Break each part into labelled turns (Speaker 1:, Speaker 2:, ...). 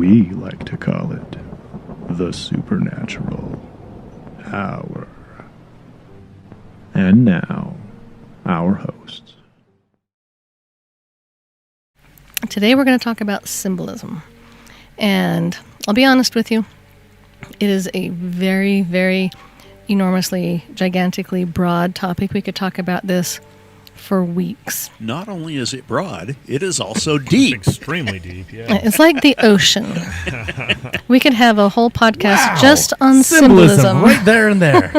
Speaker 1: We like to call it the Supernatural Hour. And now, our hosts.
Speaker 2: Today we're going to talk about symbolism. And I'll be honest with you, it is a very, very enormously, gigantically broad topic. We could talk about this for weeks.
Speaker 3: Not only is it broad, it is also deep.
Speaker 4: It's extremely deep, yeah.
Speaker 2: It's like the ocean. We could have a whole podcast just on symbolism.
Speaker 4: Right there and there.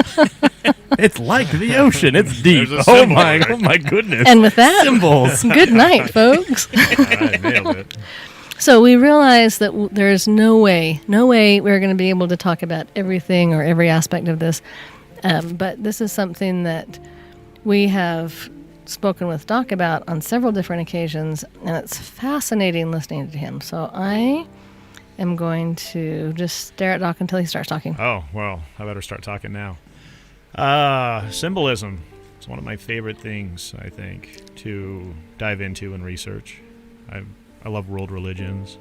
Speaker 4: It's like the ocean. It's deep. Oh my goodness.
Speaker 2: And with that,
Speaker 4: symbols.
Speaker 2: Good night, folks.
Speaker 4: I nailed it.
Speaker 2: So we realized that there's no way we're going to be able to talk about everything or every aspect of this. But this is something that we have spoken with Doc about on several different occasions, and it's fascinating listening to him. So I am going to just stare at Doc until he starts talking.
Speaker 4: Oh, well, I better start talking now. Symbolism is one of my favorite things, I think, to dive into and research. I love world religions.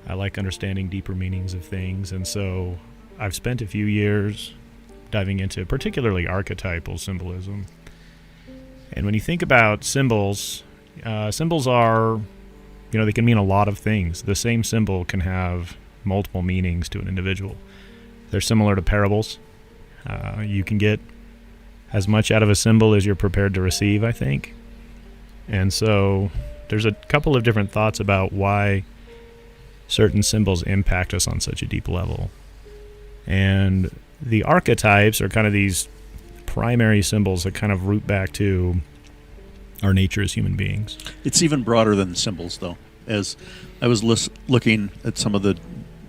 Speaker 4: I like understanding deeper meanings of things, and so I've spent a few years diving into particularly archetypal symbolism. And when you think about symbols, symbols are, they can mean a lot of things. The same symbol can have multiple meanings to an individual. They're similar to parables. You can get as much out of a symbol as you're prepared to receive, I think. And so there's a couple of different thoughts about why certain symbols impact us on such a deep level. And the archetypes are kind of these primary symbols that kind of root back to our nature as human beings.
Speaker 3: It's even broader than the symbols, though. As I was looking at some of the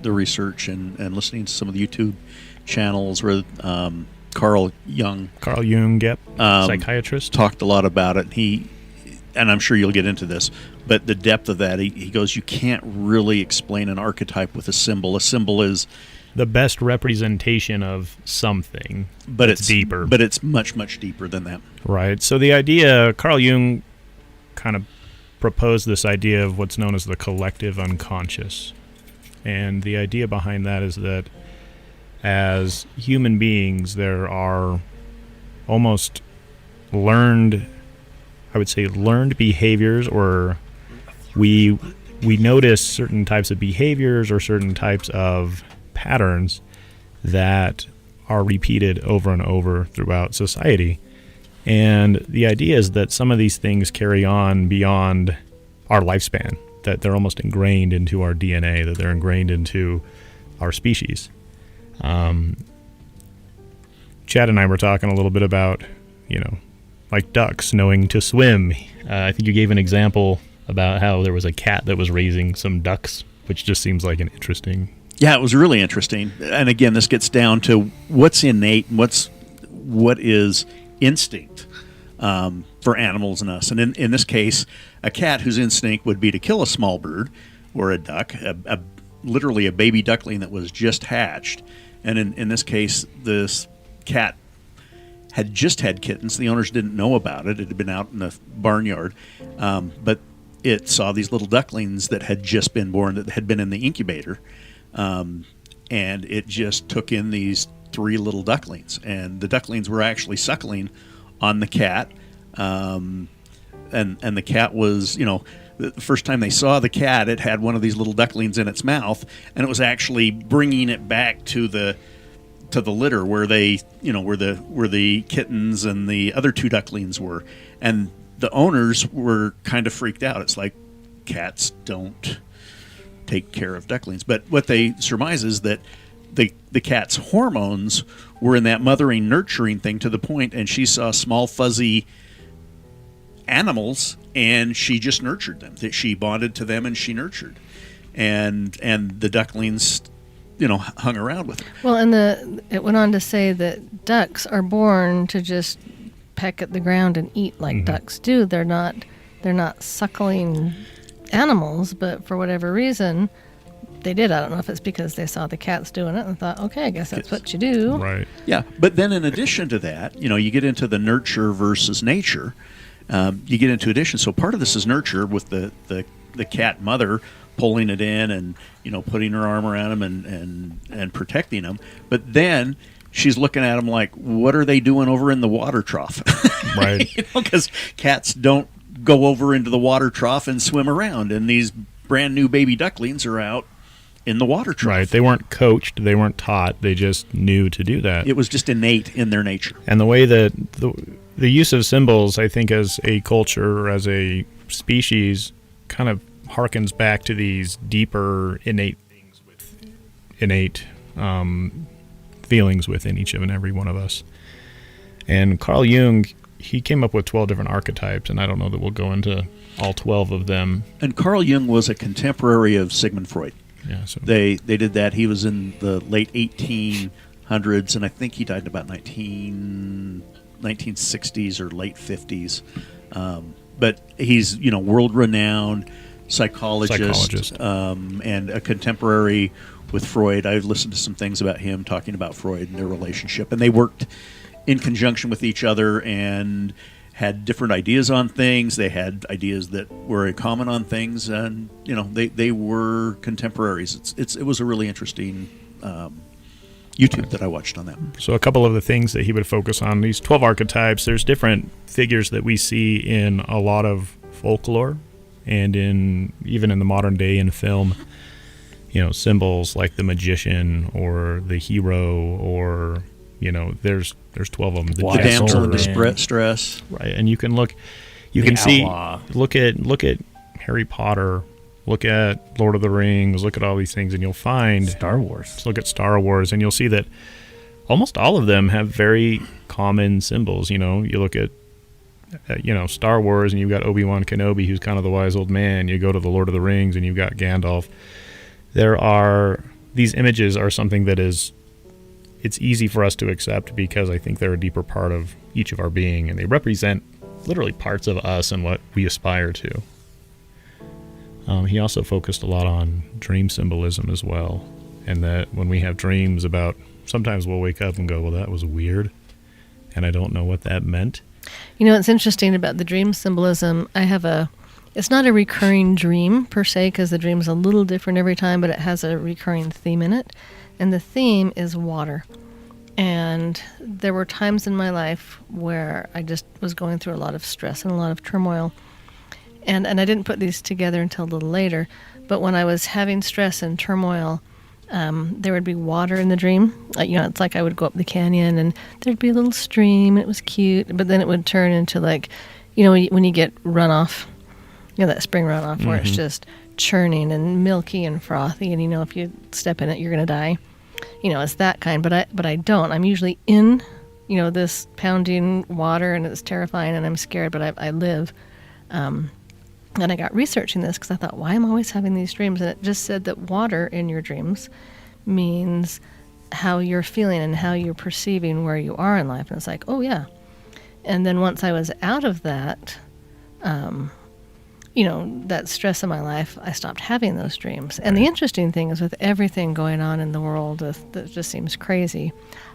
Speaker 3: research and listening to some of the YouTube channels where Carl Jung,
Speaker 4: yep, psychiatrist,
Speaker 3: talked a lot about it. And I'm sure you'll get into this, but the depth of that, he goes, you can't really explain an archetype with a symbol. A symbol is
Speaker 4: the best representation of something, but it's deeper.
Speaker 3: But it's much, much deeper than that.
Speaker 4: Right. So the idea, Carl Jung kind of proposed this idea of what's known as the collective unconscious. And the idea behind that is that as human beings, there are almost learned behaviors, or we notice certain types of behaviors or certain types of patterns that are repeated over and over throughout society. And the idea is that some of these things carry on beyond our lifespan, that they're almost ingrained into our DNA, that they're ingrained into our species. Chad and I were talking a little bit about, like ducks knowing to swim. I think you gave an example about how there was a cat that was raising some ducks, which just seems like an interesting...
Speaker 3: Yeah, it was really interesting. And again, this gets down to what's innate and what is instinct for animals and us. And in this case, a cat whose instinct would be to kill a small bird or a duck, literally a baby duckling that was just hatched. And in this case, this cat had just had kittens. The owners didn't know about it. It had been out in the barnyard. But it saw these little ducklings that had just been born, that had been in the incubator. And it just took in these 3 little ducklings. And the ducklings were actually suckling on the cat. And the cat was, the first time they saw the cat, it had one of these little ducklings in its mouth. And it was actually bringing it back to the litter where they, where the kittens and the other 2 ducklings were. And the owners were kind of freaked out. It's like, cats don't take care of ducklings. But what they surmise is that the cat's hormones were in that mothering, nurturing thing to the point, and she saw small, fuzzy animals, and she just nurtured them. That she bonded to them, and she nurtured. And the ducklings, hung around with her.
Speaker 2: Well, and it went on to say that ducks are born to just peck at the ground and eat like ducks do. They're not suckling animals, but for whatever reason, they did. I don't know if it's because they saw the cats doing it and thought, okay, I guess that's what you do.
Speaker 4: Right.
Speaker 3: Yeah, but then in addition to that, you get into the nurture versus nature. You get into addition. So part of this is nurture with the cat mother pulling it in and, putting her arm around him and protecting him. But then she's looking at him like, what are they doing over in the water trough?
Speaker 4: Right.
Speaker 3: Because cats don't go over into the water trough and swim around, and these brand new baby ducklings are out in the water trough.
Speaker 4: Right. They weren't coached. They weren't taught. They just knew to do that.
Speaker 3: It was just innate in their nature.
Speaker 4: And the way that the use of symbols, I think, as a culture or as a species, kind of harkens back to these deeper innate things with innate feelings within each and every one of us. And Carl Jung, he came up with 12 different archetypes, and I don't know that we'll go into all 12 of them.
Speaker 3: And Carl Jung was a contemporary of Sigmund Freud.
Speaker 4: Yeah, so
Speaker 3: They did that. He was in the late 1800s, and I think he died in about 1960s or late 50s. But he's, world-renowned psychologist. And a contemporary with Freud. I've listened to some things about him talking about Freud and their relationship. And they worked in conjunction with each other and had different ideas on things. They had ideas that were in common on things, and they were contemporaries. It was a really interesting YouTube that I watched on that.
Speaker 4: So a couple of the things that he would focus on, these 12 archetypes, there's different figures that we see in a lot of folklore and even in the modern day in film. Symbols like the magician or the hero, or there's 12 of them.
Speaker 3: The damsel in distress,
Speaker 4: right? And you can look at Harry Potter, look at Lord of the Rings, look at all these things, and you'll find
Speaker 5: Star Wars.
Speaker 4: Look at Star Wars, and you'll see that almost all of them have very common symbols. You look at Star Wars, and you've got Obi-Wan Kenobi, who's kind of the wise old man. You go to the Lord of the Rings, and you've got Gandalf. These images are something that it's easy for us to accept because I think they're a deeper part of each of our being, and they represent literally parts of us and what we aspire to. He also focused a lot on dream symbolism as well, and that when we have dreams sometimes we'll wake up and go, well, that was weird, and I don't know what that meant.
Speaker 2: It's interesting about the dream symbolism. It's not a recurring dream per se, because the dream's a little different every time, but it has a recurring theme in it. And the theme is water. And there were times in my life where I just was going through a lot of stress and a lot of turmoil. And I didn't put these together until a little later. But when I was having stress and turmoil, there would be water in the dream. It's like I would go up the canyon and there'd be a little stream. And it was cute. But then it would turn into when you get runoff, that spring runoff where it's just churning and milky and frothy, and if you step in it, you're going to die. It's that kind, but I don't. I'm usually in, this pounding water, and it's terrifying, and I'm scared, but I live. And I got researching this because I thought, why am I always having these dreams? And it just said that water in your dreams means how you're feeling and how you're perceiving where you are in life. And it's like, oh yeah. And then once I was out of that, that stress in my life, I stopped having those dreams. And the interesting thing is, with everything going on in the world that just seems crazy,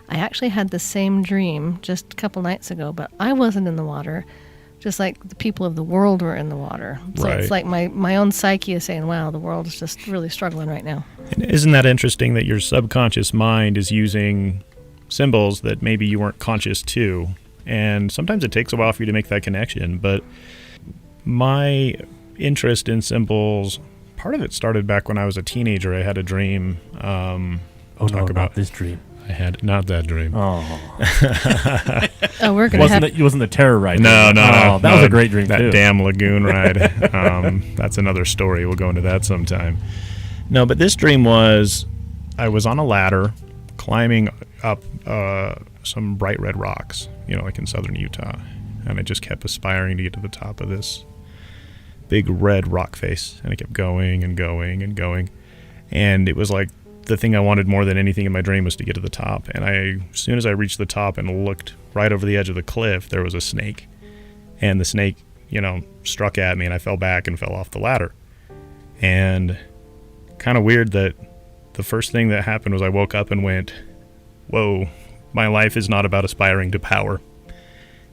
Speaker 2: I actually had the same dream just a couple nights ago, but I wasn't in the water, just like the people of the world were in the water. So
Speaker 4: Right.
Speaker 2: It's like my own psyche is saying, wow, the world is just really struggling right now.
Speaker 4: And isn't that interesting that your subconscious mind is using symbols that maybe you weren't conscious to? And sometimes it takes a while for you to make that connection, but my interest in symbols, part of it started back when I was a teenager. I had a dream.
Speaker 5: Not this dream.
Speaker 4: I had not that dream.
Speaker 5: Oh,
Speaker 2: We're going to have...
Speaker 5: It wasn't the terror ride.
Speaker 4: No.
Speaker 5: That was a great dream
Speaker 4: that
Speaker 5: too.
Speaker 4: damn lagoon ride. That's another story. We'll go into that sometime. No, but this dream was, I was on a ladder climbing up some bright red rocks, like in southern Utah. And I just kept aspiring to get to the top of this big red rock face. And I kept going and going and going. And it was like the thing I wanted more than anything in my dream was to get to the top. And as soon as I reached the top and looked right over the edge of the cliff, there was a snake. And the snake, struck at me, and I fell back and fell off the ladder. And kind of weird that the first thing that happened was I woke up and went, whoa, my life is not about aspiring to power.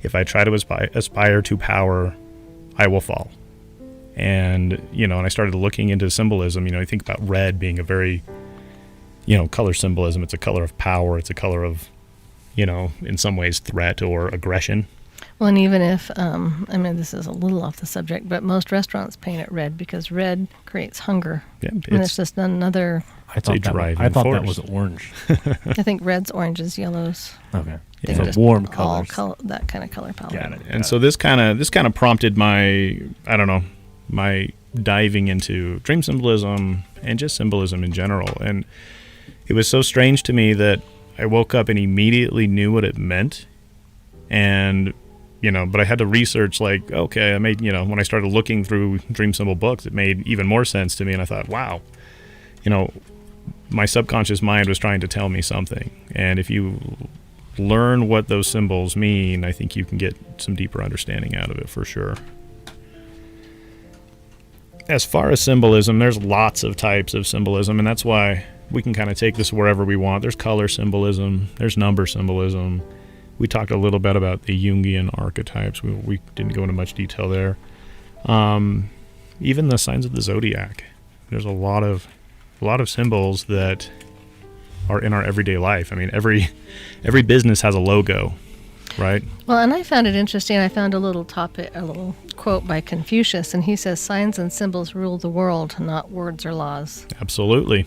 Speaker 4: If I try to aspire to power, I will fall. And, and I started looking into symbolism. I think about red being a very, color symbolism. It's a color of power. It's a color of, in some ways threat or aggression.
Speaker 2: Well, and even if, this is a little off the subject, but most restaurants paint it red because red creates hunger.
Speaker 4: Yeah,
Speaker 2: and it's just another...
Speaker 5: I thought that was orange.
Speaker 2: I think reds, oranges, yellows.
Speaker 5: Okay.
Speaker 2: Yeah.
Speaker 5: So warm colors.
Speaker 2: That kind of color palette.
Speaker 4: Got it. And so this kind of prompted my, my diving into dream symbolism and just symbolism in general. And it was so strange to me that I woke up and immediately knew what it meant. And, but I had to research, like, okay, I made, when I started looking through dream symbol books, it made even more sense to me. And I thought, wow, my subconscious mind was trying to tell me something. And if you learn what those symbols mean, I think you can get some deeper understanding out of it for sure. As far as symbolism, there's lots of types of symbolism, and that's why we can kind of take this wherever we want. There's color symbolism, there's number symbolism. We talked a little bit about the Jungian archetypes. We didn't go into much detail there. Even the signs of the zodiac. There's a lot of symbols that are in our everyday life. I mean, every business has a logo, right?
Speaker 2: Well, and I found it interesting. I found a little quote by Confucius, and he says, "Signs and symbols rule the world, not words or laws."
Speaker 4: Absolutely.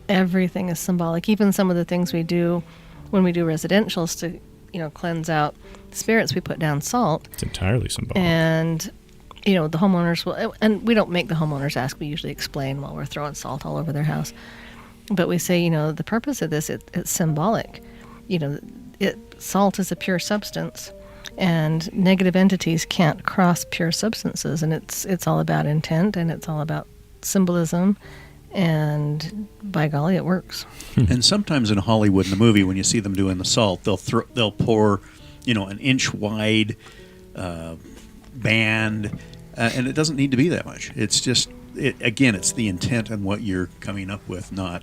Speaker 2: Everything is symbolic. Even some of the things we do when we do residentials to, cleanse out spirits, we put down salt.
Speaker 4: It's entirely symbolic.
Speaker 2: And the homeowners will, and we don't make the homeowners ask, we usually explain while we're throwing salt all over their house. But we say, the purpose of this, it's symbolic. Salt is a pure substance, and negative entities can't cross pure substances, and it's all about intent, and it's all about symbolism, and by golly, it works.
Speaker 3: And sometimes in Hollywood, in the movie, when you see them doing the salt, they'll pour, an inch wide band, and it doesn't need to be that much. It's just, it's the intent and what you're coming up with, not,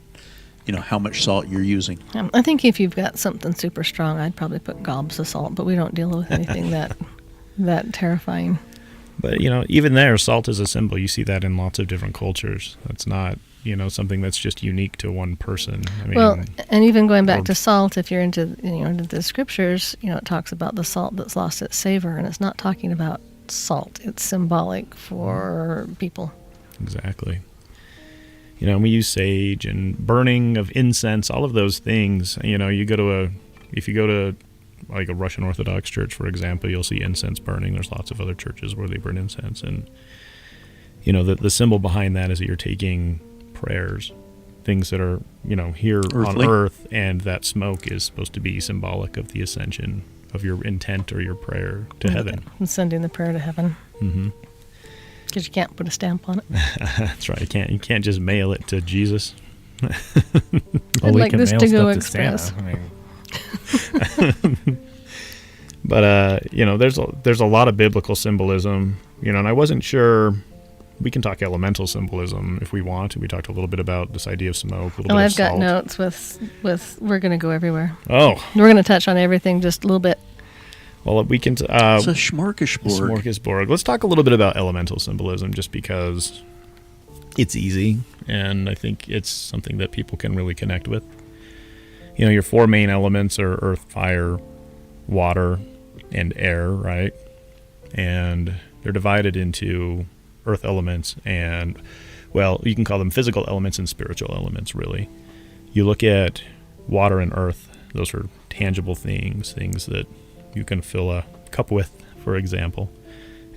Speaker 3: how much salt you're using.
Speaker 2: I think if you've got something super strong, I'd probably put gobs of salt, but we don't deal with anything that terrifying.
Speaker 4: But, even there, salt is a symbol. You see that in lots of different cultures. That's not, something that's just unique to one person. I mean,
Speaker 2: well, and even going back to salt, if you're into the scriptures, it talks about the salt that's lost its savor, and it's not talking about salt. It's symbolic for people.
Speaker 4: Exactly. We use sage and burning of incense, all of those things. If you go to like a Russian Orthodox church, for example, you'll see incense burning. There's lots of other churches where they burn incense. And, the symbol behind that is that you're taking prayers, things that are, here
Speaker 3: earthly
Speaker 4: on earth, and that smoke is supposed to be symbolic of the ascension of your intent or your prayer to heaven.
Speaker 2: And sending the prayer to heaven.
Speaker 4: Mm-hmm.
Speaker 2: Because you can't put a stamp on it.
Speaker 4: That's right. You can't just mail it to Jesus.
Speaker 2: I'd like this to go express.
Speaker 4: But there's a lot of biblical symbolism, and I wasn't sure. We can talk elemental symbolism if we want. We talked a little bit about this idea of smoke.
Speaker 2: I've got notes with. We're going to go everywhere.
Speaker 4: Oh,
Speaker 2: we're going to touch on everything just a little bit.
Speaker 4: Well, we can.
Speaker 3: It's a smorgasbord.
Speaker 4: Smorgasbord. Let's talk a little bit about elemental symbolism, just because it's easy, and I think it's something that people can really connect with. Your four main elements are earth, fire, water, and air, right? And they're divided into earth elements and, well, you can call them physical elements and spiritual elements, really. You look at water and earth, those are tangible things that you can fill a cup with, for example,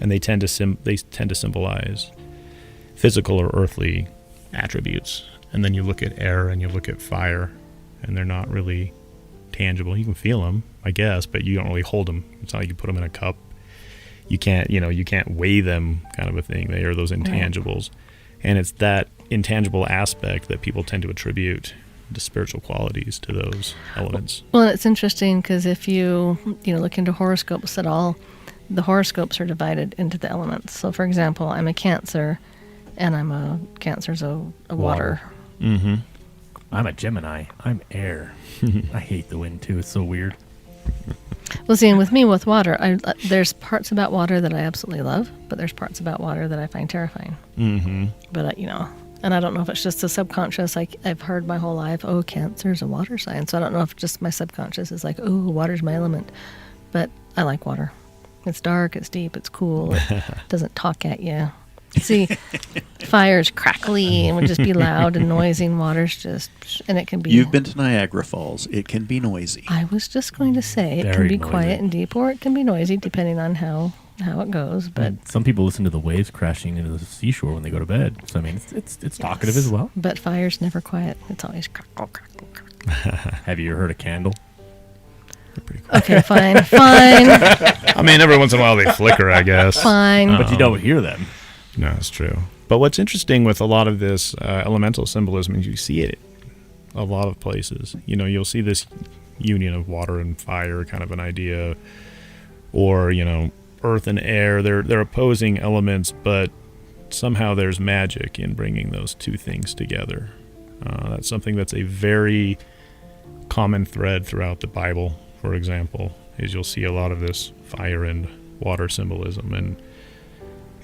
Speaker 4: and they tend to symbolize physical or earthly attributes. And then you look at air and you look at fire, and they're not really tangible. You can feel them, I guess, but you don't really hold them. It's not like you put them in a cup. You can't weigh them, kind of a thing. They are those intangibles. And it's that intangible aspect that people tend to attribute the spiritual qualities to those elements.
Speaker 2: Well, it's interesting because if you look into horoscopes at all, the horoscopes are divided into the elements. So, for example, I'm a Cancer, and Cancer's a water.
Speaker 4: Mm-hmm.
Speaker 5: I'm a Gemini. I'm air. I hate the wind too. It's so weird.
Speaker 2: Well, see, and with me, with water, there's parts about water that I absolutely love, but there's parts about water that I find terrifying.
Speaker 4: Mm-hmm.
Speaker 2: But, and I don't know if it's just the subconscious. I've heard my whole life, Cancer's a water sign. So I don't know if just my subconscious is like, water's my element. But I like water. It's dark, it's deep, it's cool. It doesn't talk at you. See, fire's crackly and would just be loud and noisy, and water's just, and it can be.
Speaker 3: You've been to Niagara Falls. It can be noisy.
Speaker 2: I was just going to say, it can be quiet and deep, or it can be noisy, depending on how it goes. But
Speaker 5: and some people listen to the waves crashing into the seashore when they go to bed. So I mean, it's talkative as well.
Speaker 2: But fire's never quiet. It's always crackle, crackle, crackle.
Speaker 5: Have you heard a candle?
Speaker 4: They're pretty cool.
Speaker 2: Okay, fine.
Speaker 4: I mean, every once in a while they flicker, I guess.
Speaker 2: Fine.
Speaker 5: But you don't hear them.
Speaker 4: No, it's true. But what's interesting with a lot of this elemental symbolism is you see it a lot of places. You'll see this union of water and fire, kind of an idea, or earth and air. They're opposing elements, but somehow there's magic in bringing those two things together. That's something that's a very common thread throughout the Bible. For example, is you'll see a lot of this fire and water symbolism, and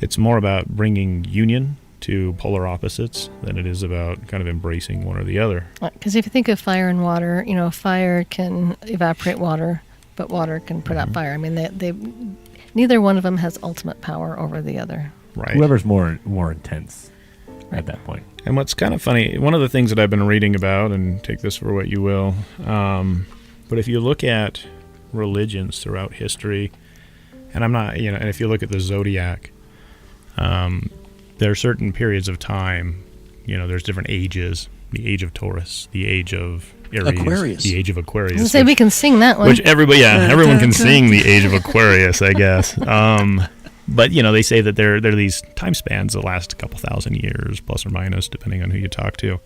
Speaker 4: it's more about bringing union to polar opposites than it is about kind of embracing one or the other.
Speaker 2: Because if you think of fire and water, fire can evaporate water, but water can put out fire. I mean, they neither one of them has ultimate power over the other.
Speaker 4: Right.
Speaker 5: Whoever's more intense at that point.
Speaker 4: And what's kind of funny, one of the things that I've been reading about, and take this for what you will, but if you look at religions throughout history, and I'm not, and if you look at the zodiac, there are certain periods of time, there's different ages, the age of Taurus, the age of Aries,
Speaker 3: Aquarius.
Speaker 4: the age of Aquarius.
Speaker 2: I was going to say, we can sing that one.
Speaker 4: Which everyone can sing the age of Aquarius, I guess. But, they say that there are these time spans that last a couple thousand years, plus or minus, depending on who you talk to.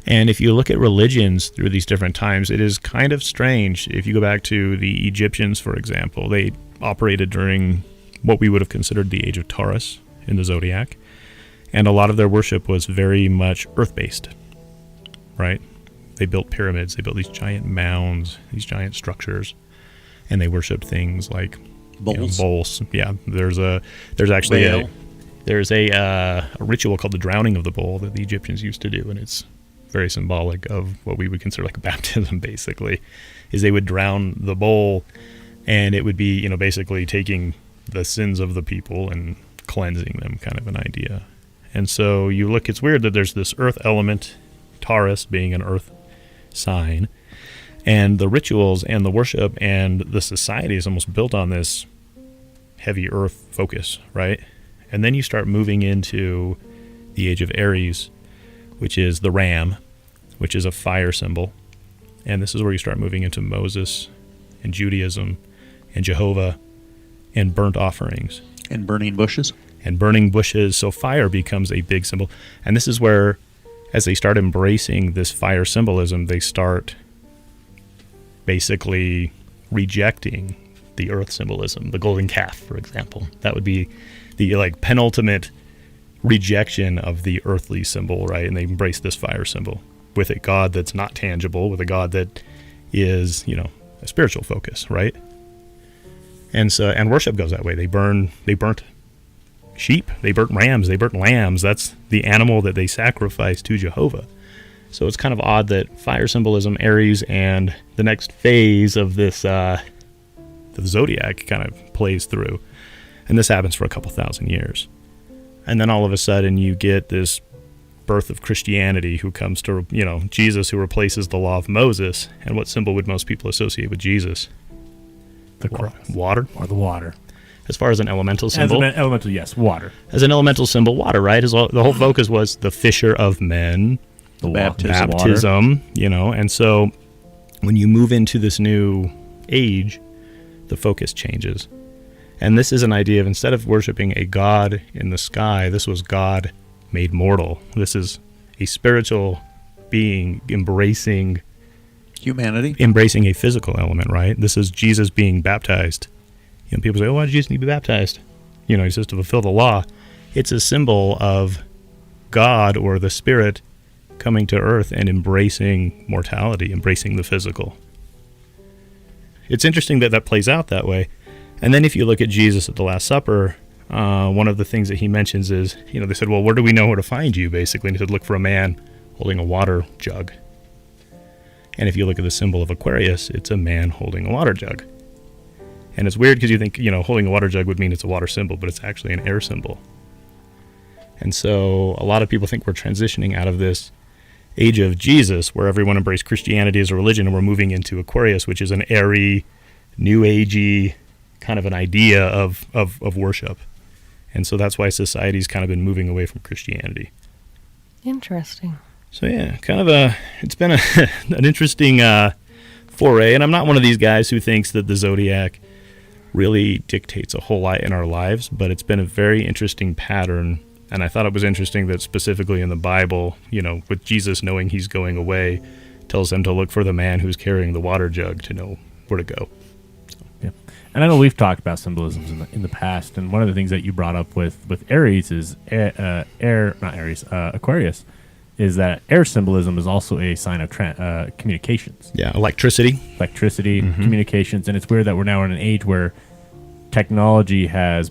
Speaker 4: And if you look at religions through these different times, it is kind of strange. If you go back to the Egyptians, for example, they operated during what we would have considered the age of Taurus in the zodiac. And a lot of their worship was very much earth-based, right? They built pyramids, they built these giant mounds, these giant structures, and they worshipped things like
Speaker 3: bowls.
Speaker 4: Bowls. Yeah, there's actually a ritual called the drowning of the bowl that the Egyptians used to do, and it's very symbolic of what we would consider like a baptism. Basically, is they would drown the bowl, and it would be basically taking the sins of the people and cleansing them, kind of an idea. And so you look, it's weird that there's this earth element, Taurus being an earth sign, and the rituals and the worship and the society is almost built on this heavy earth focus, right? And then you start moving into the age of Aries, which is the ram, which is a fire symbol. And this is where you start moving into Moses and Judaism and Jehovah and burnt offerings.
Speaker 3: And burning bushes.
Speaker 4: So fire becomes a big symbol. And this is where, as they start embracing this fire symbolism, they start basically rejecting the earth symbolism, the golden calf, for example. That would be the penultimate rejection of the earthly symbol, right? And they embrace this fire symbol with a God that's not tangible, with a God that is, a spiritual focus, right? And so, and worship goes that way. They burnt sheep, they burnt rams, they burnt lambs. That's the animal that they sacrificed to Jehovah. So it's kind of odd that fire symbolism, Aries, and the next phase of this, the zodiac kind of plays through. And this happens for a couple thousand years. And then all of a sudden you get this birth of Christianity who comes to, Jesus, who replaces the law of Moses. And what symbol would most people associate with Jesus?
Speaker 5: The cross.
Speaker 4: Water?
Speaker 5: Or the water.
Speaker 4: As far as an elemental symbol?
Speaker 5: As an elemental, yes, water.
Speaker 4: As an elemental symbol, water, right? The whole focus was the fisher of men.
Speaker 3: The baptism.
Speaker 4: And so when you move into this new age, the focus changes. And this is an idea of, instead of worshiping a god in the sky, this was God made mortal. This is a spiritual being embracing
Speaker 3: humanity,
Speaker 4: embracing a physical element, right? This is Jesus being baptized. People say, why did Jesus need to be baptized? He says to fulfill the law. It's a symbol of God, or the Spirit, coming to earth and embracing mortality, embracing the physical. it's interesting that that plays out that way. And then if you look at Jesus at the Last Supper, one of the things that he mentions is, they said, well, where do we know where to find you, basically? And he said, look for a man holding a water jug. And if you look at the symbol of Aquarius, it's a man holding a water jug. And it's weird because you think, holding a water jug would mean it's a water symbol, but it's actually an air symbol. And so a lot of people think we're transitioning out of this age of Jesus, where everyone embraced Christianity as a religion, and we're moving into Aquarius, which is an airy, new agey kind of an idea of worship. And so that's why society's kind of been moving away from Christianity.
Speaker 2: Interesting.
Speaker 4: So yeah, it's been an interesting foray. And I'm not one of these guys who thinks that the zodiac really dictates a whole lot in our lives, but it's been a very interesting pattern. And I thought it was interesting that specifically in the Bible, with Jesus knowing he's going away, tells them to look for the man who's carrying the water jug to know where to go. So.
Speaker 5: Yeah. And I know we've talked about symbolisms in the past, and one of the things that you brought up with Aries is Aquarius, is that air symbolism is also a sign of communications.
Speaker 4: Yeah, electricity,
Speaker 5: communications, and it's weird that we're now in an age where technology has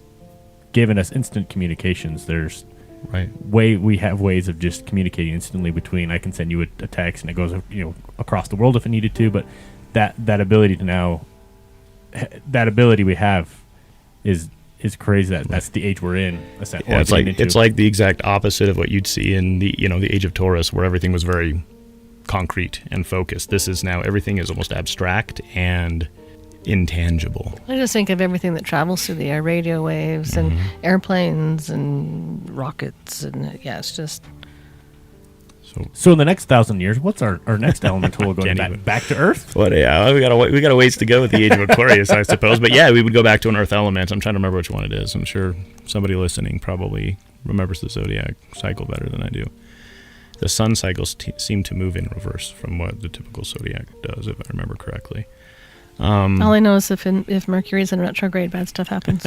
Speaker 5: given us instant communications. There's we have ways of just communicating instantly between. I can send you a text and it goes across the world if it needed to, but that ability we have is crazy. That's the age we're in.
Speaker 4: Yeah, it's like the exact opposite of what you'd see in the the age of Taurus, where everything was very concrete and focused. This is now everything is almost abstract and intangible.
Speaker 2: I just think of everything that travels through the air, radio waves and airplanes and rockets, and it's just.
Speaker 5: So in the next 1,000 years, what's our next elemental going back to Earth?
Speaker 4: Well, yeah, we got a ways to go with the age of Aquarius, I suppose. But yeah, we would go back to an Earth element. I'm trying to remember which one it is. I'm sure somebody listening probably remembers the zodiac cycle better than I do. The sun cycles seem to move in reverse from what the typical zodiac does, if I remember correctly.
Speaker 2: All I know is if Mercury's in retrograde, bad stuff happens.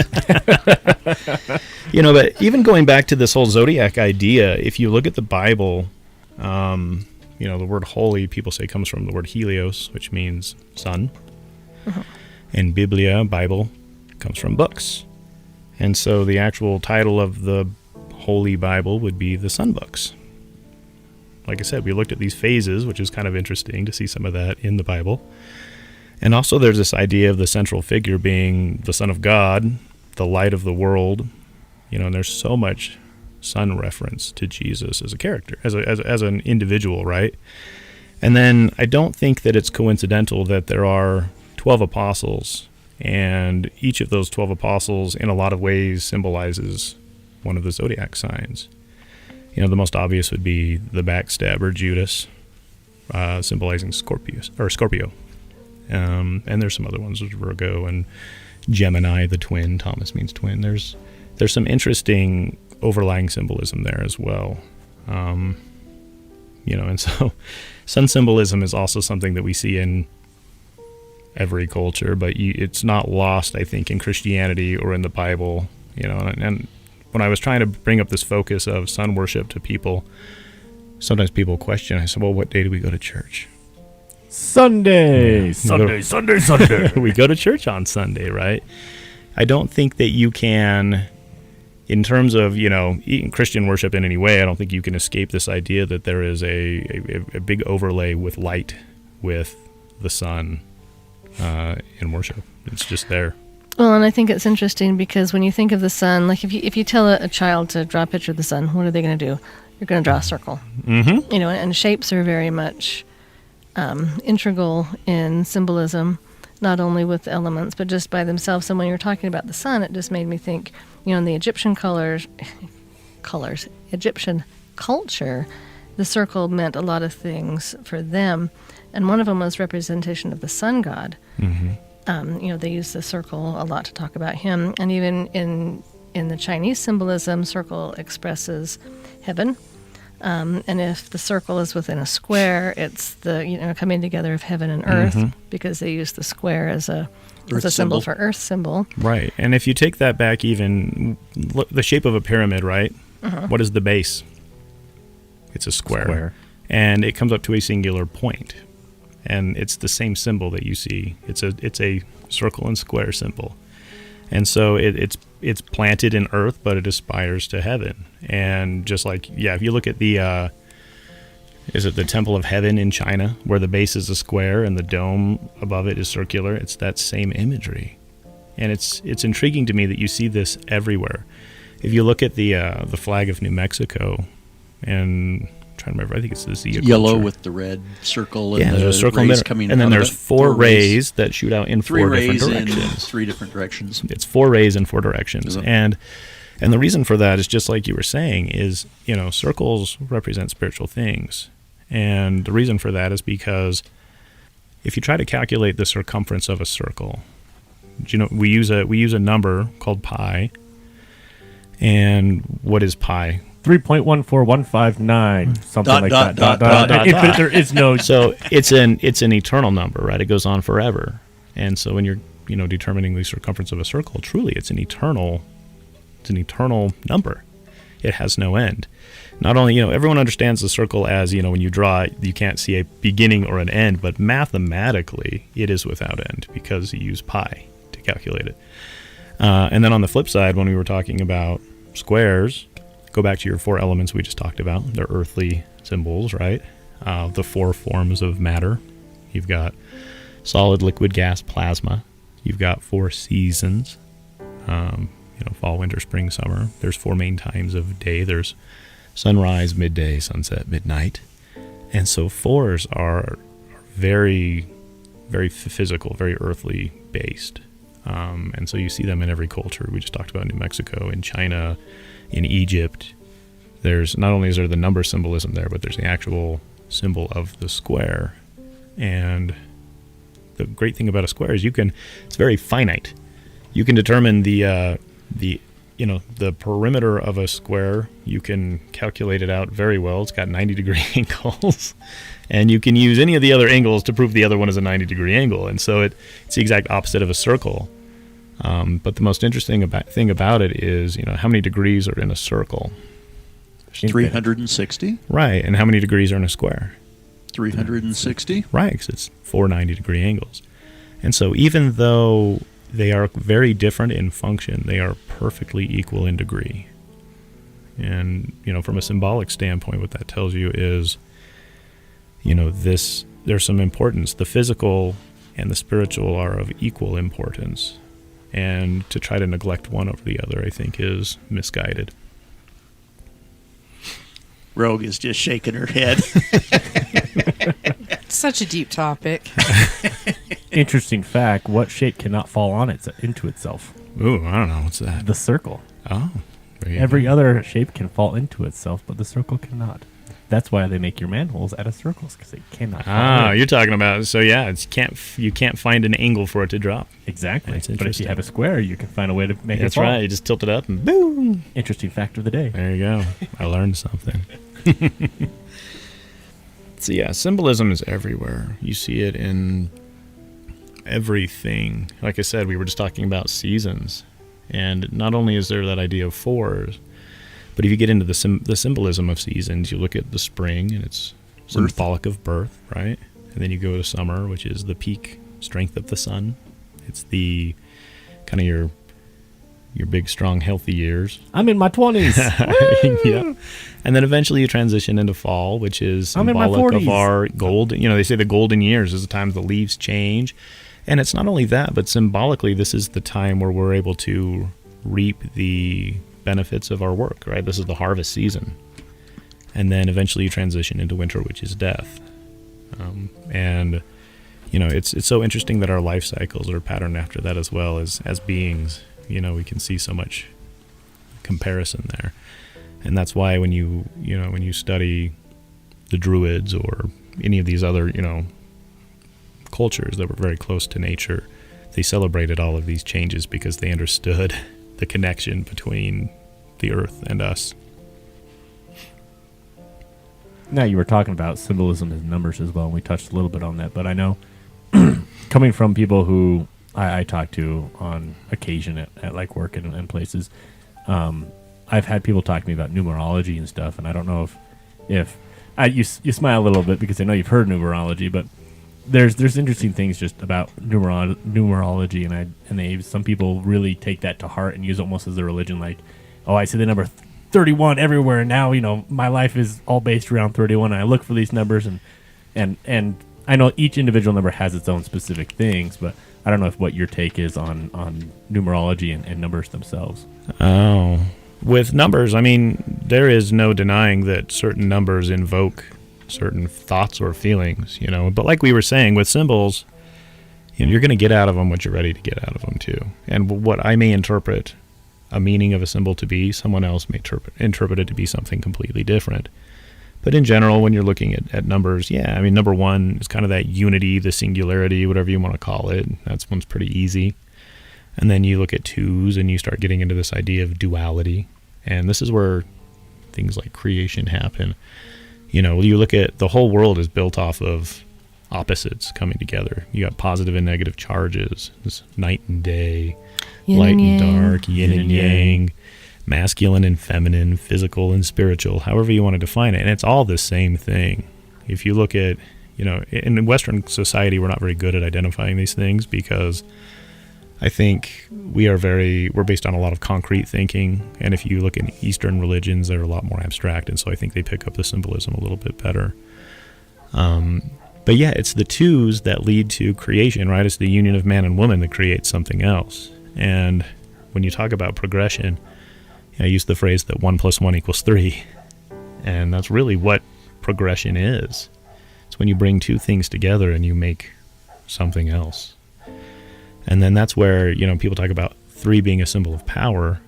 Speaker 4: But even going back to this whole zodiac idea, if you look at the Bible. The word holy, people say, comes from the word helios, which means sun. And Biblia, Bible, comes from books. And so the actual title of the Holy Bible would be the Sun Books. Like I said, we looked at these phases, which is kind of interesting to see some of that in the Bible. And also there's this idea of the central figure being the Son of God, the light of the world. And there's so much sun reference to Jesus as a character, as an individual, right? And then I don't think that it's coincidental that there are 12 apostles, and each of those 12 apostles in a lot of ways symbolizes one of the zodiac signs. The most obvious would be the backstabber, Judas, symbolizing Scorpio. And there's some other ones, Virgo and Gemini, the twin. Thomas means twin. There's some interesting overlying symbolism there as well. And so sun symbolism is also something that we see in every culture, but it's not lost, I think, in Christianity or in the Bible. And when I was trying to bring up this focus of sun worship to people, sometimes people question. I said, well, what day do we go to church?
Speaker 5: Sunday.
Speaker 4: We go to church on Sunday, right? I don't think that you can, in terms of, Christian worship in any way, I don't think you can escape this idea that there is a big overlay with light, with the sun in worship. It's just there.
Speaker 2: Well, and I think it's interesting because when you think of the sun, like if you tell a child to draw a picture of the sun, what are they going to do? You're going to draw a circle. Mm-hmm. And shapes are very much integral in symbolism, not only with the elements, but just by themselves. And when you're talking about the sun, it just made me think, in the Egyptian Egyptian culture, the circle meant a lot of things for them. And one of them was representation of the sun god. Mm-hmm. They use the circle a lot to talk about him. And even in the Chinese symbolism, circle expresses heaven. And if the circle is within a square, it's the coming together of heaven and earth, because they use the square as a symbol for earth symbol.
Speaker 4: Right. And if you take that back, even the shape of a pyramid, right? What is the base? It's a square. And it comes up to a singular point. and it's the same symbol that you see. It's a circle and square symbol, and so it's planted in earth, but it aspires to heaven. And just like, if you look at the is it the Temple of Heaven in China, where the base is a square and the dome above it is circular? It's that same imagery, and it's intriguing to me that you see this everywhere. If you look at the flag of New Mexico, and I'm trying to remember, I think it's the Zia
Speaker 3: Yellow
Speaker 4: culture.
Speaker 3: with the red circle and
Speaker 4: There's a
Speaker 3: the
Speaker 4: circle
Speaker 3: rays
Speaker 4: there,
Speaker 3: coming
Speaker 4: and then
Speaker 3: out of
Speaker 4: there's
Speaker 3: it.
Speaker 4: four rays that shoot out in
Speaker 3: Three
Speaker 4: four
Speaker 3: rays
Speaker 4: different
Speaker 3: in
Speaker 4: directions.
Speaker 3: 3 different directions.
Speaker 4: It's 4 rays in 4 directions,
Speaker 3: Is it?
Speaker 4: and the reason for that is just like you were saying, is circles represent spiritual things, and the reason for that is because if you try to calculate the circumference of a circle, we use a number called pi. And what is pi?
Speaker 5: 3.14159, something like that. Infinite, there is no.
Speaker 4: So it's an eternal number, right? It goes on forever. And so when you're determining the circumference of a circle, truly it's an eternal number. It has no end. Not only everyone understands the circle as when you draw it, you can't see a beginning or an end, but mathematically it is without end because you use pi to calculate it. And then on the flip side, when we were talking about squares, go back to your 4 elements we just talked about. They're earthly symbols, right? The 4 forms of matter. You've got solid, liquid, gas, plasma. You've got 4 seasons, fall, winter, spring, summer. There's 4 main times of day. There's sunrise, midday, sunset, midnight. And so 4s are very, very physical, very earthly based. And so you see them in every culture. We just talked about New Mexico, in China, in Egypt. There's not only is there the number symbolism there, but there's the actual symbol of the square. And the great thing about a square is it's very finite. You can determine the perimeter of a square. You can calculate it out very well. It's got 90-degree angles. And you can use any of the other angles to prove the other one is a 90-degree angle. And so it's the exact opposite of a circle. But the most interesting thing about it is, how many degrees are in a circle?
Speaker 3: 360.
Speaker 4: Right. And how many degrees are in a square?
Speaker 3: 360.
Speaker 4: Right, because it's 4 90-degree angles. And so even though they are very different in function, they are perfectly equal in degree. And, from a symbolic standpoint, what that tells you is, there's some importance. The physical and the spiritual are of equal importance. And to try to neglect one over the other, I think, is misguided.
Speaker 3: Rogue is just shaking her head.
Speaker 6: Such a deep topic.
Speaker 5: Interesting fact, what shape cannot fall on into itself?
Speaker 4: Ooh, I don't know. What's that?
Speaker 5: The circle.
Speaker 4: Oh.
Speaker 5: Every other shape can fall into itself, but the circle cannot. That's why they make your manholes out of circles, because they cannot fall in.
Speaker 4: You're talking about, so yeah, you can't find an angle for it to drop.
Speaker 5: Exactly.
Speaker 4: That's
Speaker 5: But if you
Speaker 4: interesting.
Speaker 5: have a square, you can find a way to make it
Speaker 4: That's
Speaker 5: fall.
Speaker 4: right. You just tilt it up and boom.
Speaker 5: Interesting fact of the day.
Speaker 4: There you go. I learned something. So yeah, symbolism is everywhere. You see it in everything. Like I said, we were just talking about seasons. And not only is there that idea of 4s, but if you get into the symbolism of seasons, you look at the spring, and it's symbolic of birth, right? And then you go to summer, which is the peak strength of the sun. It's the kind of your big, strong, healthy years.
Speaker 5: I'm in my 20s.
Speaker 4: Yeah. And then eventually you transition into fall, which is
Speaker 5: I'm in my
Speaker 4: symbolic of
Speaker 5: 40s.
Speaker 4: our gold. They say the golden years is the time the leaves change. And it's not only that, but symbolically, this is the time where we're able to reap the benefits of our work, right? This is the harvest season. And then eventually you transition into winter, which is death. And it's so interesting that our life cycles are patterned after that as well as beings. We can see so much comparison there. And that's why when you study the Druids or any of these other, cultures that were very close to nature, they celebrated all of these changes because they understood the connection between the earth and us.
Speaker 5: Now, you were talking about symbolism and numbers as well, and we touched a little bit on that, but I know coming from people who I talk to on occasion at like work and places, I've had people talk to me about numerology and stuff, and I don't know if you smile a little bit because I know you've heard numerology, but there's interesting things just about numerology, and some people really take that to heart and use it almost as a religion. Like, oh, I see the number 31 everywhere, and now my life is all based around 31. And I look for these numbers, and I know each individual number has its own specific things, but I don't know what your take is on numerology and numbers themselves.
Speaker 4: Oh, with numbers, I mean, there is no denying that certain numbers invoke certain thoughts or feelings, But like we were saying, with symbols, you're going to get out of them what you're ready to get out of them too. And what I may interpret a meaning of a symbol to be, someone else may interpret it to be something completely different. But in general, when you're looking at numbers, I mean, number one is kind of that unity, the singularity, whatever you want to call it. That's one's pretty easy. And then you look at twos and you start getting into this idea of duality. And this is where things like creation happen. You look at the whole world is built off of opposites coming together. You got positive and negative charges, this night and day, light and dark, yin and yang, masculine and feminine, physical and spiritual, however you want to define it. And it's all the same thing. If you look at, in Western society, we're not very good at identifying these things because I think we're based on a lot of concrete thinking. And if you look at Eastern religions, they're a lot more abstract. And so I think they pick up the symbolism a little bit better. But it's the twos that lead to creation, right? It's the union of man and woman that creates something else. And when you talk about progression, I use the phrase that 1 + 1 = 3. And that's really what progression is. It's when you bring two things together and you make something else. And then that's where, people talk about 3 being a symbol of power.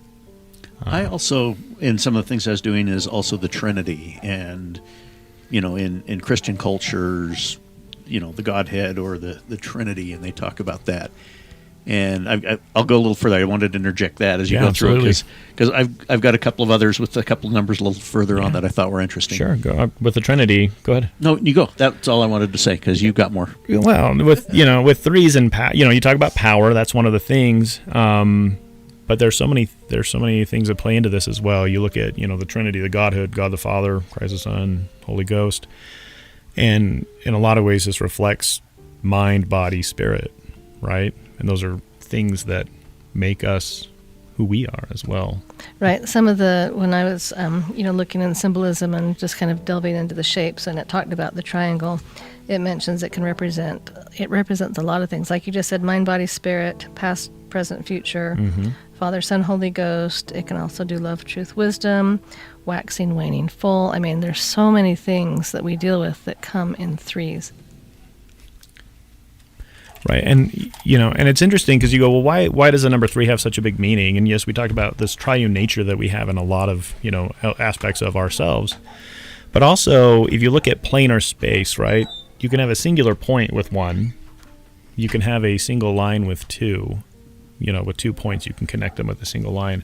Speaker 3: I also, in some of the things I was doing, is also the Trinity. And, in Christian cultures, the Godhead or the Trinity, and they talk about that. And I'll go a little further. I wanted to interject that as you go through it, because I've got a couple of others with a couple of numbers a little further on that I thought were interesting.
Speaker 4: Sure, go with the Trinity. Go ahead.
Speaker 3: No, you go. That's all I wanted to say because you've got more.
Speaker 4: Well, with threes and you talk about power. That's one of the things. But there's so many things that play into this as well. You look at the Trinity, the Godhood, God the Father, Christ the Son, Holy Ghost, and in a lot of ways this reflects mind, body, spirit, right? And those are things that make us who we are as well.
Speaker 2: Right. When I was, looking in symbolism and just kind of delving into the shapes, and it talked about the triangle, it mentions it represents a lot of things. Like you just said, mind, body, spirit, past, present, future, Father, Son, Holy Ghost. It can also do love, truth, wisdom, waxing, waning, full. I mean, there's so many things that we deal with that come in threes.
Speaker 4: Right, and and it's interesting because you go, well, why does the number 3 have such a big meaning? And yes, we talked about this triune nature that we have in a lot of aspects of ourselves, but also if you look at planar space, right, you can have a singular point with 1, you can have a single line with 2, with 2 points you can connect them with a single line.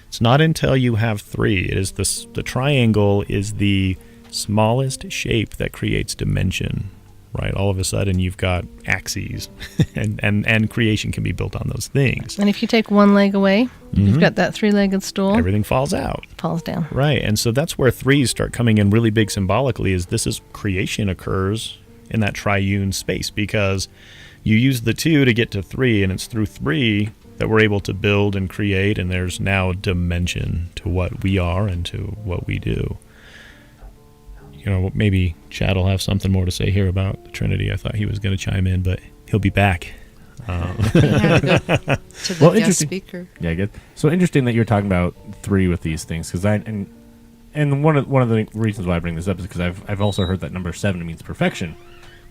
Speaker 4: It's not until you have 3. It is the triangle is the smallest shape that creates dimension. Right, all of a sudden you've got axes, and creation can be built on those things.
Speaker 2: And if you take one leg away, you've got that 3-legged stool.
Speaker 4: Everything falls out.
Speaker 2: Falls down.
Speaker 4: Right, and so that's where 3s start coming in really big symbolically. Creation occurs in that triune space because you use the 2 to get to 3, and it's through 3 that we're able to build and create, and there's now dimension to what we are and to what we do. Maybe Chad will have something more to say here about the Trinity. I thought he was going to chime in, but he'll be back.
Speaker 6: He had to go to the guest speaker.
Speaker 5: Yeah, good. So interesting that you're talking about 3 with these things, because and one of the reasons why I bring this up is because I've also heard that number 7 means perfection,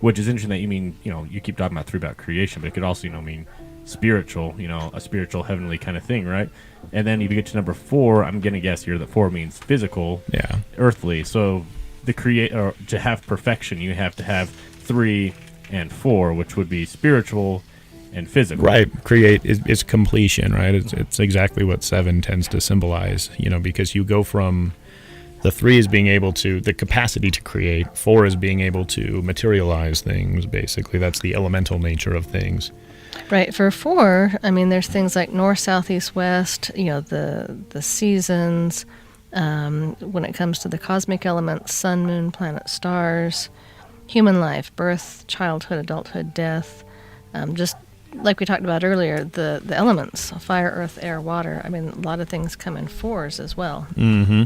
Speaker 5: which is interesting that you mean you keep talking about 3 about creation, but it could also mean spiritual, a spiritual heavenly kind of thing, right? And then if you get to number 4, I'm going to guess here that 4 means physical, earthly. So to have perfection, you have to have 3 and 4, which would be spiritual and physical.
Speaker 4: Right. Create is completion, right? It's exactly what 7 tends to symbolize, because you go from the 3 is being able to, the capacity to create, 4 is being able to materialize things, basically. That's the elemental nature of things.
Speaker 2: Right. For 4, there's things like north, south, east, west, the seasons. When it comes to the cosmic elements, sun, moon, planet, stars, human life, birth, childhood, adulthood, death, just like we talked about earlier, the elements, fire, earth, air, water. I mean, a lot of things come in fours as well.
Speaker 4: Mm-hmm.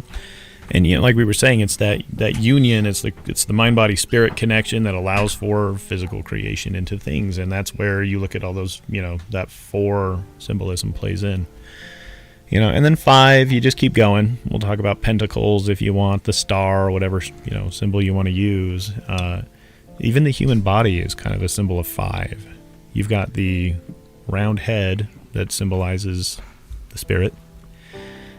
Speaker 4: And like we were saying, it's that union. It's the mind, body, spirit connection that allows for physical creation into things, and that's where you look at all those. That 4 symbolism plays in. And then 5, you just keep going. We'll talk about pentacles if you want, the star, or whatever symbol you want to use. Even the human body is kind of a symbol of 5. You've got the round head that symbolizes the spirit,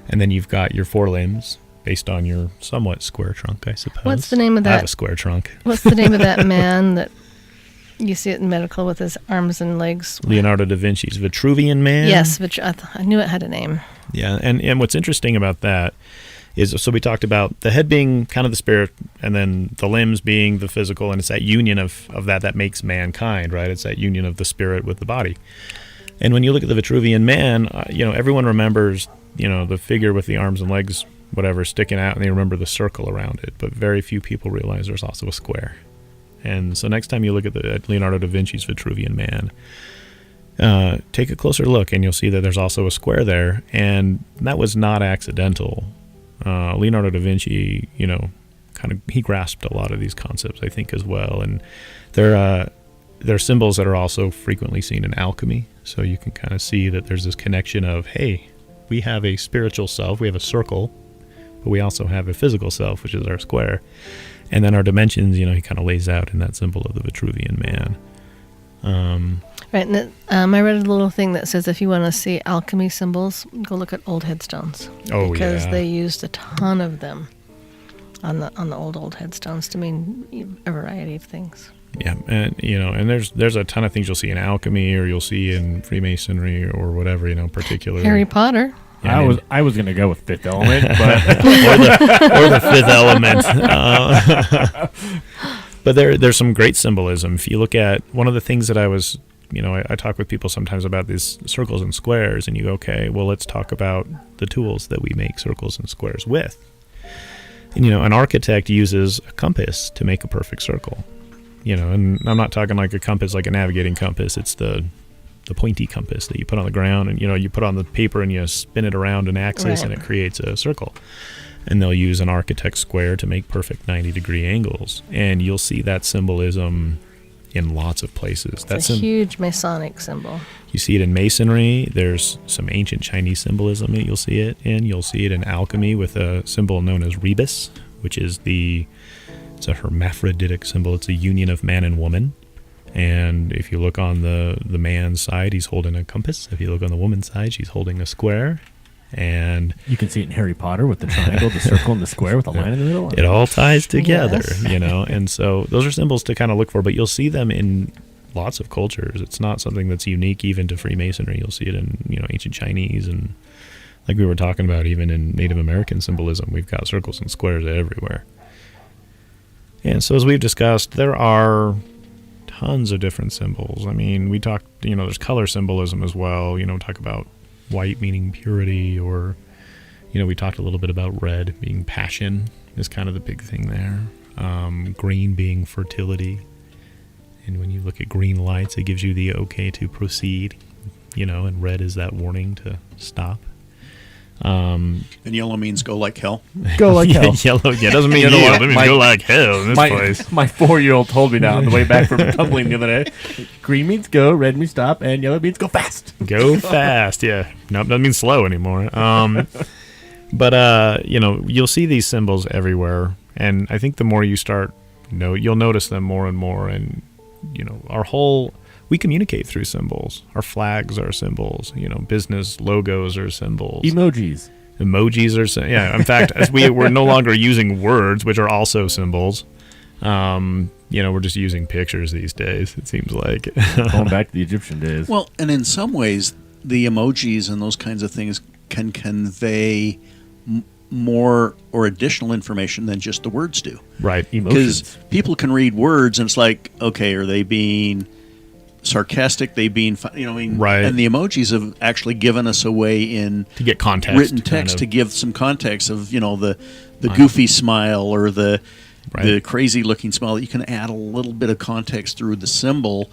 Speaker 4: and then you've got your 4 limbs based on your somewhat square trunk, I suppose.
Speaker 2: What's the name of that?
Speaker 4: I have a square trunk.
Speaker 2: What's the name of that man that you see it in medical with his arms and legs?
Speaker 4: Leonardo da Vinci's Vitruvian Man.
Speaker 2: Yes, I knew it had a name.
Speaker 4: Yeah, and what's interesting about that is, so we talked about the head being kind of the spirit, and then the limbs being the physical, and it's that union of that makes mankind, right? It's that union of the spirit with the body. And when you look at the Vitruvian Man, everyone remembers, the figure with the arms and legs, whatever, sticking out, and they remember the circle around it, but very few people realize there's also a square. And so next time you look at Leonardo da Vinci's Vitruvian Man, take a closer look, and you'll see that there's also a square there, and that was not accidental. Leonardo da Vinci, he grasped a lot of these concepts, I think, as well. And they're symbols that are also frequently seen in alchemy. So you can kind of see that there's this connection of, hey, we have a spiritual self, we have a circle, but we also have a physical self, which is our square. And then our dimensions, he kind of lays out in that symbol of the Vitruvian Man.
Speaker 2: Right, and I read a little thing that says if you want to see alchemy symbols, go look at old headstones.
Speaker 4: Oh,
Speaker 2: because
Speaker 4: yeah.
Speaker 2: they used a ton of them on the old headstones to mean a variety of things.
Speaker 4: Yeah, and and there's a ton of things you'll see in alchemy, or you'll see in Freemasonry, or whatever, particularly.
Speaker 2: Harry Potter.
Speaker 4: Yeah,
Speaker 5: I was gonna go with Fifth Element, but
Speaker 4: or the Fifth Element. But there's some great symbolism. If you look at one of the things that I talk with people sometimes about these circles and squares, and you go, okay, well, let's talk about the tools that we make circles and squares with. And, an architect uses a compass to make a perfect circle. And I'm not talking like a compass, like a navigating compass. It's the pointy compass that you put on the ground, and, you put on the paper and you spin it around an axis, and it creates a circle. And they'll use an architect's square to make perfect 90-degree angles. And you'll see that symbolism in lots of places.
Speaker 2: It's a huge Masonic symbol.
Speaker 4: You see it in Masonry. There's some ancient Chinese symbolism that you'll see it in. You'll see it in alchemy with a symbol known as rebus, which is it's a hermaphroditic symbol. It's a union of man and woman. And if you look on the man's side, he's holding a compass. If you look on the woman's side, she's holding a square. And
Speaker 5: you can see it in Harry Potter with the triangle, the circle, and the square with a line in the middle.
Speaker 4: It all ties together,
Speaker 2: Yes.
Speaker 4: And so those are symbols to kind of look for, but you'll see them in lots of cultures. It's not something that's unique even to Freemasonry. You'll see it in, ancient Chinese, and like we were talking about, even in Native American symbolism, we've got circles and squares everywhere. And so as we've discussed, there are tons of different symbols. I mean, we talked, there's color symbolism as well, talk about white meaning purity, or we talked a little bit about red being passion is kind of the big thing there. Green being fertility, and when you look at green lights, it gives you the okay to proceed, and red is that warning to stop.
Speaker 3: And yellow means go like hell.
Speaker 5: Go like hell.
Speaker 4: Yellow, doesn't mean yellow. It means go like hell in this place.
Speaker 5: My 4-year-old told me that on the way back from tumbling the other day. Green means go, red means stop, and yellow means go fast.
Speaker 4: Go fast, yeah. No, doesn't mean slow anymore. But you'll see these symbols everywhere, and I think the more you start, you'll notice them more and more. And we communicate through symbols. Our flags are symbols. Business logos are symbols.
Speaker 5: Emojis
Speaker 4: are yeah. In fact, as we're no longer using words, which are also symbols. We're just using pictures these days. It seems like
Speaker 5: going back to the Egyptian days.
Speaker 3: Well, and in some ways, the emojis and those kinds of things can convey more or additional information than just the words do.
Speaker 4: Right,
Speaker 3: because
Speaker 5: emotions.
Speaker 3: people can read words and it's like, okay, are they being sarcastic? They being fun?
Speaker 4: Right.
Speaker 3: And the emojis have actually given us a way in
Speaker 4: to get context,
Speaker 3: written text to give some context of the goofy smile or the
Speaker 4: Right.
Speaker 3: The crazy looking smile, you can add a little bit of context through the symbol,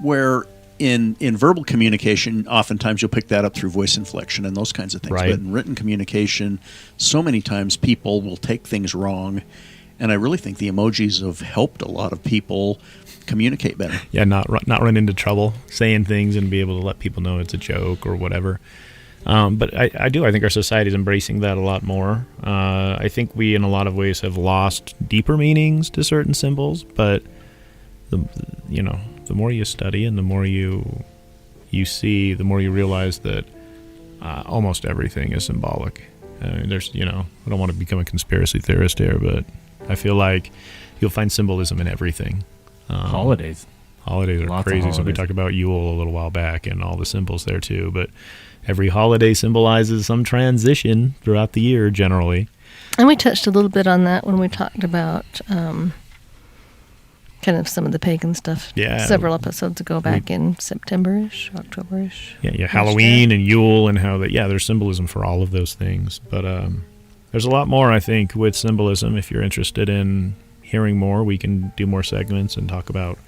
Speaker 3: where in verbal communication, oftentimes you'll pick that up through voice inflection and those kinds of things.
Speaker 4: Right.
Speaker 3: But in written communication, so many times people will take things wrong. And I really think the emojis have helped a lot of people communicate better.
Speaker 4: Yeah, not run into trouble saying things and be able to let people know it's a joke or whatever. But I think our society is embracing that a lot more. I think we, in a lot of ways, have lost deeper meanings to certain symbols. But the more you study and the more you see, the more you realize that almost everything is symbolic. I don't want to become a conspiracy theorist here, but I feel like you'll find symbolism in everything.
Speaker 5: Holidays
Speaker 4: are
Speaker 5: Lots of
Speaker 4: crazy. So we
Speaker 5: holidays.
Speaker 4: talked about Yule a little while back and all the symbols there too. But every holiday symbolizes some transition throughout the year generally.
Speaker 2: And we touched a little bit on that when we talked about kind of some of the pagan stuff several episodes ago, back in September-ish, October-ish.
Speaker 4: Yeah, Halloween and Yule and how there's symbolism for all of those things. But there's a lot more, I think, with symbolism. If you're interested in hearing more, we can do more segments and talk about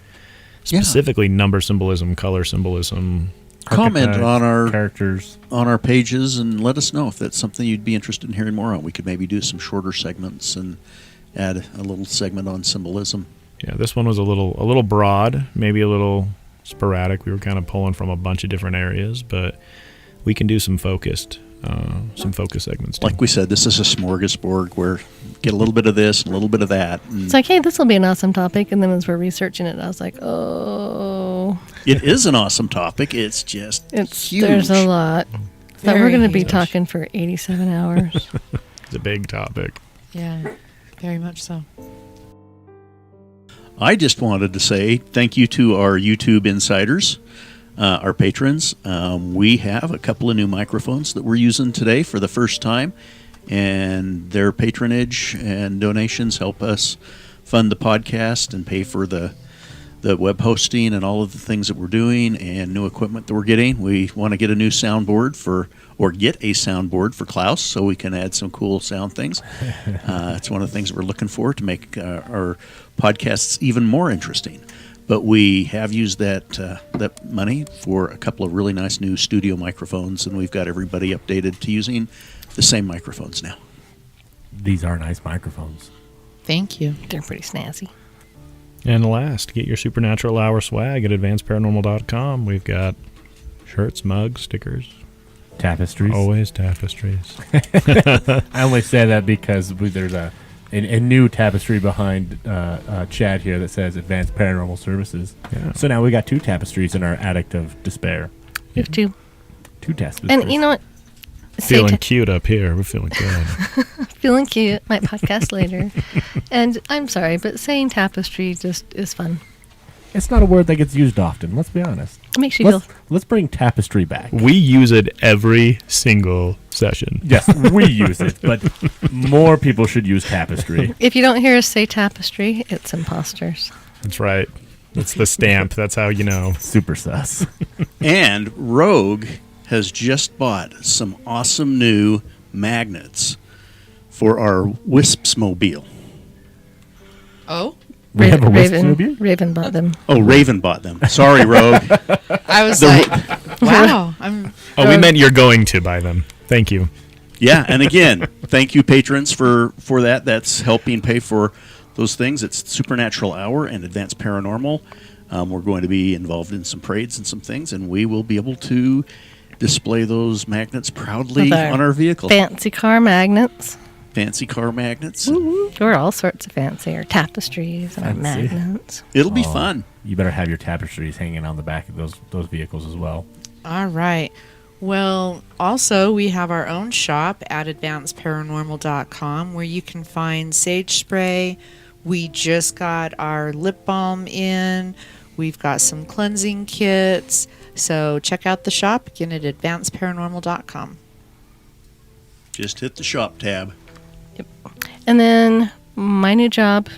Speaker 4: specifically number symbolism, color symbolism.
Speaker 3: Comment on our
Speaker 5: characters,
Speaker 3: on our pages, and let us know if that's something you'd be interested in hearing more on. We could maybe do some shorter segments and add a little segment on symbolism.
Speaker 4: Yeah, this one was a little broad, maybe a little sporadic. We were kind of pulling from a bunch of different areas, but we can do some focus segments too.
Speaker 3: Like we said, this is a smorgasbord where get a little bit of this and a little bit of that. And
Speaker 2: It's like, hey, this will be an awesome topic. And then as we're researching it, I was like, oh.
Speaker 3: it is an awesome topic. It's just huge.
Speaker 2: There's a lot. But we're
Speaker 6: Very
Speaker 2: going to be
Speaker 6: huge.
Speaker 2: talking for 87 hours.
Speaker 4: It's a big topic.
Speaker 6: Yeah, very much so.
Speaker 3: I just wanted to say thank you to our YouTube insiders, our patrons. We have a couple of new microphones that we're using today for the first time, and their patronage and donations help us fund the podcast and pay for the web hosting and all of the things that we're doing and new equipment that we're getting. We want to get a new soundboard for Klaus so we can add some cool sound things. It's one of the things that we're looking for to make our podcasts even more interesting. But we have used that money for a couple of really nice new studio microphones, and we've got everybody updated to using the same microphones now.
Speaker 5: these are nice microphones.
Speaker 6: Thank you.
Speaker 2: They're pretty snazzy.
Speaker 4: And last, get your Supernatural Hour swag at advancedparanormal.com. We've got shirts, mugs, stickers.
Speaker 5: Tapestries.
Speaker 4: Always tapestries.
Speaker 5: I only say that because there's a new tapestry behind Chad here that says Advanced Paranormal Services.
Speaker 4: Yeah.
Speaker 5: So now we got two tapestries in our attic of despair.
Speaker 2: We have two.
Speaker 5: Two tapestries.
Speaker 2: And you know what?
Speaker 4: Feeling cute up here. We're feeling good.
Speaker 2: Feeling cute. Might podcast later. And I'm sorry, but saying tapestry just is fun.
Speaker 5: It's not a word that gets used often. Let's be honest.
Speaker 2: It makes you feel.
Speaker 5: Let's bring tapestry back.
Speaker 4: We use it every single session.
Speaker 5: Yes, we use it, but more people should use tapestry.
Speaker 2: If you don't hear us say tapestry, it's imposters.
Speaker 4: That's right. That's the stamp. That's how you know.
Speaker 5: Super sus.
Speaker 3: And Rogue has just bought some awesome new magnets for our Wispsmobile.
Speaker 6: Oh,
Speaker 5: We have a Wispsmobile?
Speaker 2: Raven bought them.
Speaker 3: Oh, Raven bought them. Sorry, Rogue.
Speaker 6: I was like, wow.
Speaker 4: Oh, we meant you're going to buy them. Thank you.
Speaker 3: Yeah, and again, thank you, patrons, for that. That's helping pay for those things. It's Supernatural Hour and Advanced Paranormal. We're going to be involved in some parades and some things, and we will be able to display those magnets proudly
Speaker 2: With our
Speaker 3: on our vehicle.
Speaker 2: Fancy car magnets.
Speaker 3: Fancy car magnets.
Speaker 2: Or all sorts of fancy, or tapestries and our
Speaker 5: Fancy.
Speaker 2: magnets.
Speaker 3: It'll be fun.
Speaker 5: You better have your tapestries hanging on the back of those vehicles as well.
Speaker 6: All right. Well, also, we have our own shop at advancedparanormal.com where you can find sage spray. We just got our lip balm in. We've got some cleansing kits. So check out the shop again at advancedparanormal.com.
Speaker 3: Just hit the shop tab.
Speaker 2: And then my new job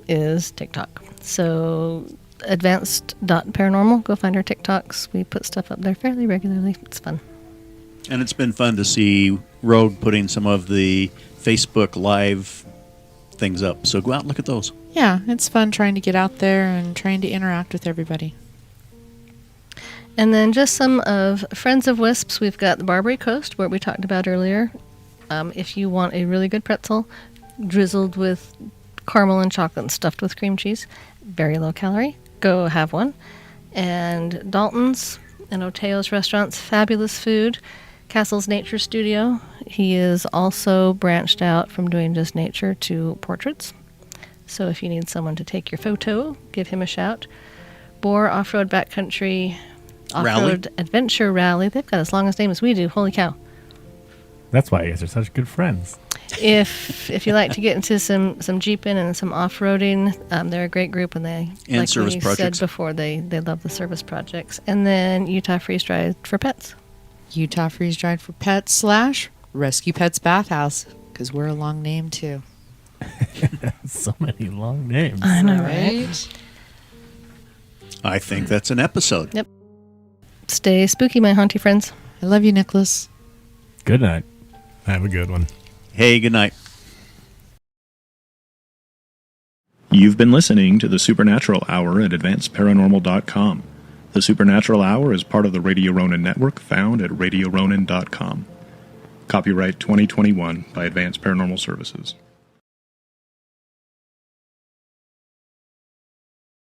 Speaker 2: is TikTok. So advanced.paranormal, go find our TikToks. We put stuff up there fairly regularly. It's fun.
Speaker 3: And it's been fun to see Rogue putting some of the Facebook Live things up. So go out and look at those.
Speaker 6: Yeah, it's fun trying to get out there and trying to interact with everybody.
Speaker 2: And then just some of Friends of Wisps. We've got the Barbary Coast, where we talked about earlier. If you want a really good pretzel, drizzled with caramel and chocolate and stuffed with cream cheese, very low calorie, go have one. And Dalton's and Oteo's restaurants, fabulous food. Castle's Nature Studio. He is also branched out from doing just nature to portraits. So if you need someone to take your photo, give him a shout. Boar Off-Road Backcountry Off-Road Adventure Rally. They've got as long a name as we do. Holy cow.
Speaker 5: That's why you guys are such good friends.
Speaker 2: If you like to get into some jeeping and some off-roading, they're a great group, and they,
Speaker 3: And
Speaker 2: like
Speaker 3: service
Speaker 2: we
Speaker 3: projects.
Speaker 2: said before, they love the service projects. And then Utah Freeze Dried for pets.
Speaker 6: Utah Freeze Dried for Pets / Rescue Pets Bathhouse, because we're a long name too.
Speaker 5: So many long names.
Speaker 2: I know, right?
Speaker 3: I think that's an episode.
Speaker 2: Yep. Stay spooky, my haunty friends.
Speaker 6: I love you, Nicholas.
Speaker 5: Good night.
Speaker 4: Have a good one.
Speaker 3: Hey, good night.
Speaker 1: You've been listening to the Supernatural Hour at AdvancedParanormal.com. The Supernatural Hour is part of the Radio Ronin network, found at RadioRonin.com. Copyright 2021 by Advanced Paranormal Services.